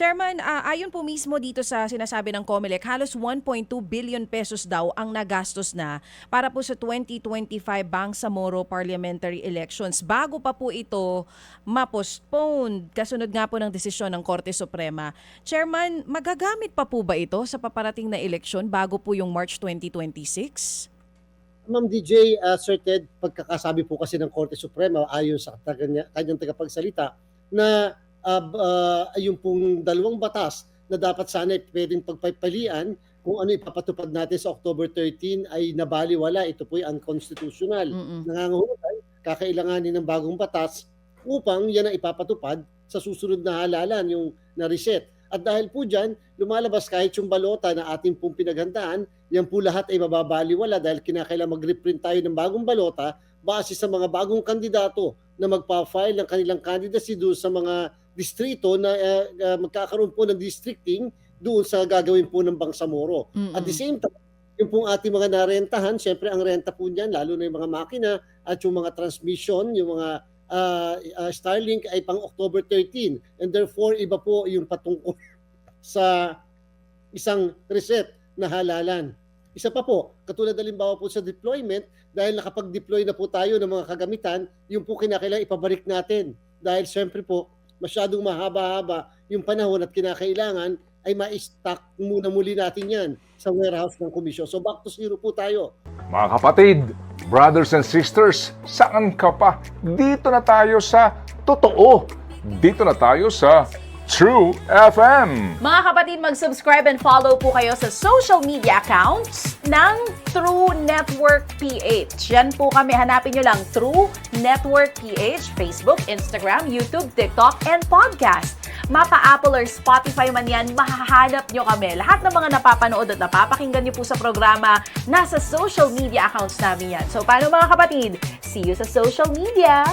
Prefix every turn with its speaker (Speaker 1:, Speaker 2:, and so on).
Speaker 1: Chairman, ayon po mismo dito sa sinasabi ng COMELEC, halos 1.2 billion pesos daw ang nagastos na para po sa 2025 Bangsamoro Parliamentary Elections bago pa po ito ma-postpone kasunod nga po ng desisyon ng Korte Suprema. Chairman, magagamit pa po ba ito sa paparating na eleksyon bago po yung March 2026?
Speaker 2: Ma'am DJ, Sir Ted, pagkakasabi po kasi ng Korte Suprema ayon sa kanyang tagapagsalita na yung pong dalawang batas na dapat sana pwedeng pagpapalian kung ano ipapatupad natin sa October 13 ay nabaliwala. Ito po ay unconstitutional. Nangangahulugan, kakailanganin ng bagong batas upang yan ang ipapatupad sa susunod na halalan, yung na-reset. At dahil po dyan, lumalabas kahit yung balota na ating pong pinaghandaan, yan po lahat ay mababaliwala dahil kinakailangan mag-reprint tayo ng bagong balota base sa mga bagong kandidato na magpa-file ng kanilang candidacy doon sa mga distrito na magkakaroon po ng districting doon sa gagawin po ng Bangsamoro. At the same time, yung pong ating mga narentahan, syempre ang renta po niyan, lalo na yung mga makina at yung mga transmission, yung mga Starlink ay pang October 13. And therefore, iba po yung patungkol sa isang reset na halalan. Isa pa po, katulad halimbawa po sa deployment, dahil nakapag-deploy na po tayo ng mga kagamitan, yung po kinakailangan ipabalik natin. Dahil syempre po, masyadong mahaba-haba yung panahon at kinakailangan ay ma-stock muna muli natin yan sa warehouse ng komisyon. So back to zero po tayo.
Speaker 3: Mga kapatid, brothers and sisters, saan ka pa? Dito na tayo sa totoo. Dito na tayo sa True FM.
Speaker 4: Mga kapatid, mag-subscribe and follow po kayo sa social media accounts ng True Network PH. Yan po kami, hanapin nyo lang True Network PH, Facebook, Instagram, YouTube, TikTok, and podcast. Mapa Apple or Spotify man yan, mahahanap nyo kami. Lahat ng mga napapanood at napapakinggan nyo po sa programa, nasa social media accounts namin yan. So paano mga kapatid? See you sa social media!